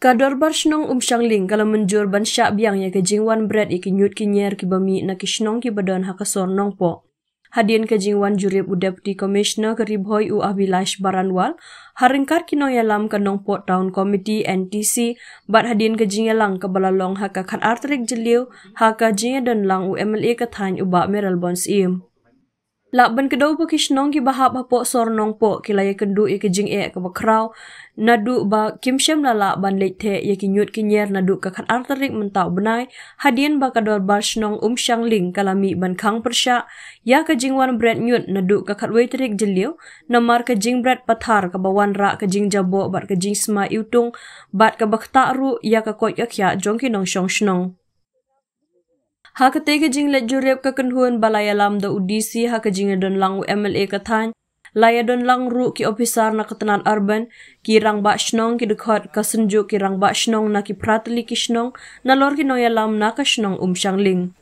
Kador barshnong Shangling kalau menjur ban syak biang ya ke jingwan bread ikinyut kinyer ki bami na kishnong ki badon hakasor nong po. Hadian ke jingwan jurip u Deputy Commissioner ke Ribhoi u Abilash Baranwal, haringkar kinong yalam ke nong po Town Committee NTC, bat hadian ke jingelang ke balalong haka kat arterik jeliu, haka jingedon lang u MLA ke thany u ba meral bons im. Lakban kedau po kishnong ki bahap hapo sornong po kilaya kendu ya ke jing ke bakraw, nadu ba kimshem lala ban leithe ya ki nyut kinyer nadu ka khat arterik mentau benai, hadian ba kador barshnong Shangling kalami ban khang persya, ya ke jingwan bread nyut nadu ka khat weitrik jeliu, namar ke jing bread pathar ka bawan ra ke jing jabo bat ke jing sma iutung, bat ke bakta ru ya ka koi ka kya jongki nong shong shnong. Ha ketika jing let jurep ke kenhuan balaya lam da udisi ha ke jing don lang u MLA ke thany, laya don lang ru ki ofisar na ketenan urban, ki rang ba shnong ki dekhot ke senju ki rang ba shnong na ki prateli ki shnong, na lor ki noya lam na ke shnong Shangling.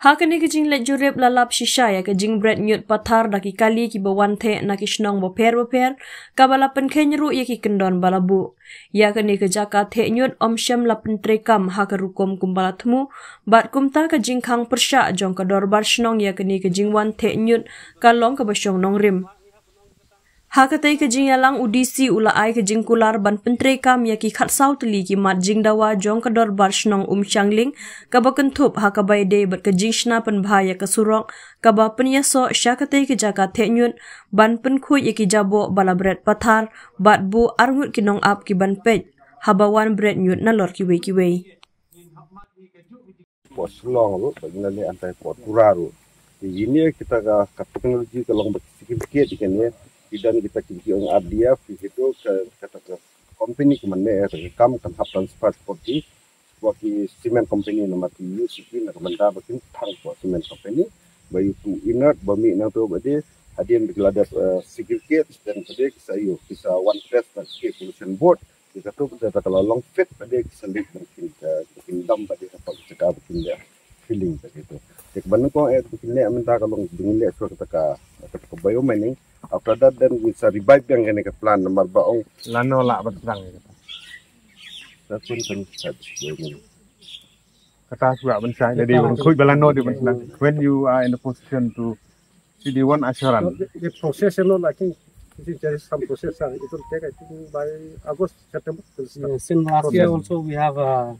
Ha kini ke jing let jurep lalap shisha ya ke jing bread nyut pathar da ki kali ki bawan the na ki shnong boper kabala penkhenru ya ki kendon balabu. Ya kini ke jaka the nyut shem lapen trekam ha ke rukom kumbala thmu, bat kumta ke jing khang persya jong ke dor bar shnong ya kini ke jing wan the nyut kalong ke basyong nong rim. Ha katai ke jing yalang udisi ula ai ke jing kular ban pentrekam ya ki khat sau teli ki mat jing dawa jong ke dor bar shnong Shangling ka ba kentup ha ka bai de bat ke jing shna pen bhaya ke surok ka ba pen yaso sha katai ke jaka the nyut ban pen khu ya ki jabo bala bread pathar bat bu arngut ki nong ap ki ban pej habawan bread nyut na lor ki wei pos long lu baginale antai pot kuraru ini kita ka teknologi kalau bersikit ikan ya dan kita kiki orang abdia itu ke kata ke company kemana rekam kan hab transfer seperti sebagai cement company nama tu siki nak benda bakin thang for cement company bayu tu inert bami nang tu bade hadian berkelada sikit dan bade sayu bisa one test dan pollution board kita tu kita kalau long fit bade selit mungkin dam bade apa kita bikin dia feeling begitu cek banu ko bikin dia minta kalau dengan dia so kita ke biomining. After that, then we shall revive yang kene ke plan nomor baong. Lano lak berterang kita. Tapi kan kata sudah bencai. Jadi kui balano di bencai. When you are in the position to see the one assurance. The process, I think there is some process. It will take, I think, by August, September. Yes, in last year also we have a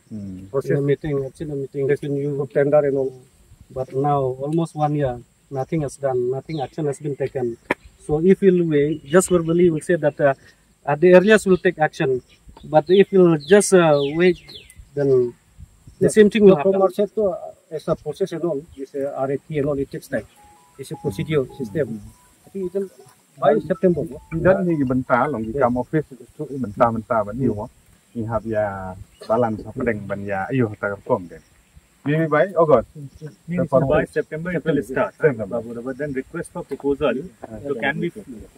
meeting, actually a meeting between you tender and all. But now almost 1 year, nothing has done, nothing action has been taken. So if we'll wait, just verbally we'll say that the areas will take action. But if you'll just wait, then the same thing will happen. As a process and all, this RFP and all, it takes time. It's a procedure system. I think it will by September. Dan ni bentar, long di kam office itu bentar ban iyo. Ni have ya balance pedeng ban ya iyo ta kom den. Maybe by August. By September it will start. But then request for proposal. So can we,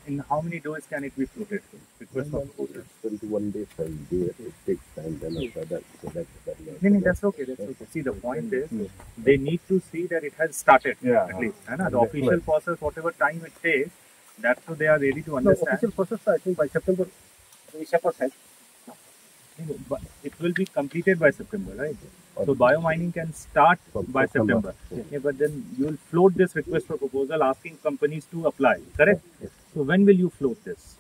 in how many days can it be floated? Request for proposal. 21 days it takes time. Then after that, That's okay. That's okay. See, the point is they need to see that it has started at least. The official process, whatever time it takes, that's so they are ready to understand. Official process, I think by September, but it will be completed by September, right? So biomining can start by September. Yeah, but then you will float this request for proposal asking companies to apply, correct? Yes. So when will you float this?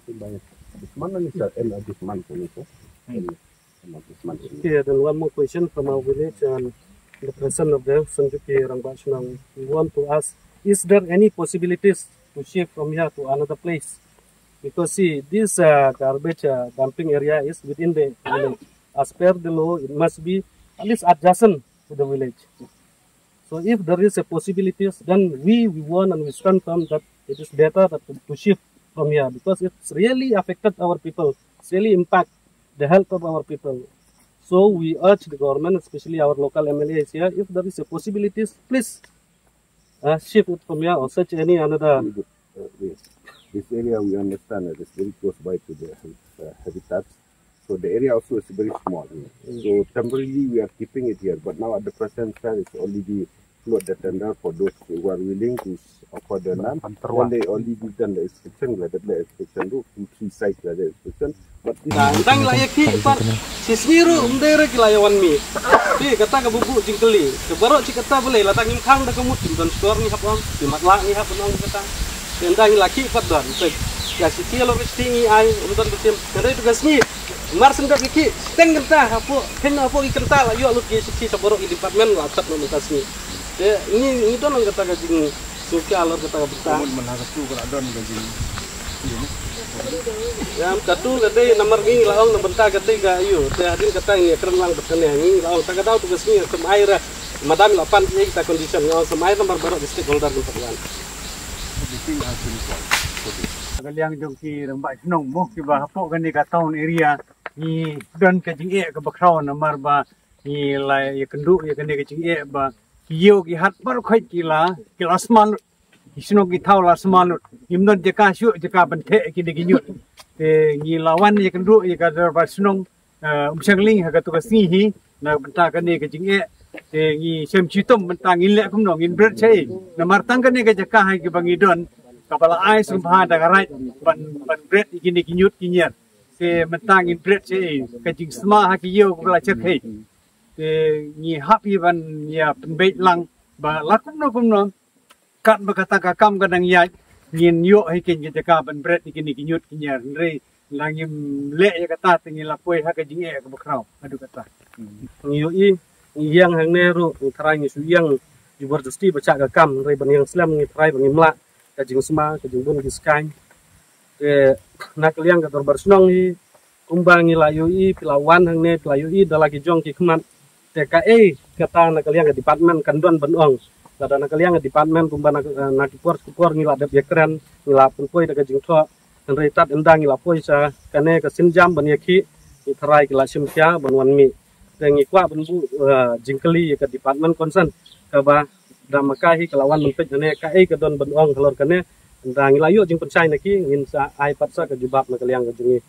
This month or end of this month also. Okay, then one more question from our village and the president of the Sanjuki Rangbachnang. We want to ask, is there any possibilities to shift from here to another place? Because see, this garbage dumping area is within the village. As per the law, it must be at least adjacent to the village. So if there is a possibility, then we want and we stand firm that it is better to shift from here because it's really affected our people. It's really impact the health of our people. So we urge the government, especially our local MLAs here, if there is a possibility, please shift it from here or search any another. This area we understand that it's very close by to the habitats. So the area also is very small. So temporarily we are keeping it here, but now at the present time it's already float the tender for those who are willing to offer the land. When they only give them the inspection, like the inspection do 2-3 sites like the inspection. But Tang la yaki pat sismiru umdere kilayawan mi. Di kata ka bubu jingkeli. Ke baro ci kata boleh la tangim khang da kamut don store ni hapon. Di matla ni hapon ong kata. Tendang laki pat don. Ya si tielo bestingi ai umdon betim. Kare tugas ni. Mar sendak laki teng kenta hapo ken hapo ikenta la yo alut ge si saboro di department la sat no tasmi. Ini don kata ka jing suka alor kata ka betang. Menharasu kalau don gaji. Ya katu kata nomor ini laong nabenta kata ga ayo te adin kata ini keren lang betane ini laong tak tahu tugas ni kem air madam 8 ye kita condition laong semai nomor baru stakeholder untuk lan Kaliang jongki rembak senong mo ki ba hapo kan di town area ni don ka jing e ka bakraw nomor ba ni la ya kendu ya kan ka jing e ba kiyo ki hat bar khoi kila asman isno ki thau la smalut imnon jeka shu jeka banthe ki de ginyut te ngi lawan ye kendu ye ka ba snong umsangling ha ka to ka si hi na banta ka ne ka jing e te ngi sem chitom banta ngi le kum no ngin bret chei na martang ka ne ka jeka ha ki bangi don kapala ai sumpah da garai ban bret ki ne ginyut ki nyer te mentang ngin bret chei ka jing sma ha ki yo ko la chet hei te ngi happy ban ya penbeit lang ba lakum no kat berkata kakam kadang ya ngin yo hikin kita ka ban bret ikini kinyut kinyar re langim le ya kata tingi lapoi ha ka jinge ka bakrau adu kata ngiyo i yang hang neru trai ngi su yang jubardasti baca kakam re ban yang slam ngi trai ban imla ka jing sma ka jing bun ki skai nak liang ka torbar sunong i kumbang ngi layu i pilawan hang ne layu i dalagi jong ki khmat TKE kata nak liang ka department kandon banong ada nak kalian di department kumba nak kupor ngila ada bekran ngila pun daga jingtho dan reitat endang ngila poi sa kane ka sinjam ban yaki ni tharai kila simkya ban wan mi tengi kwa ban bu jingkeli ka department concern ka ba damakahi kelawan mempet ne ka ka don ban ong kalor kane endang ngila yo jing pensai naki ngin sa ai pat sa ka jubab nak kalian ka jingi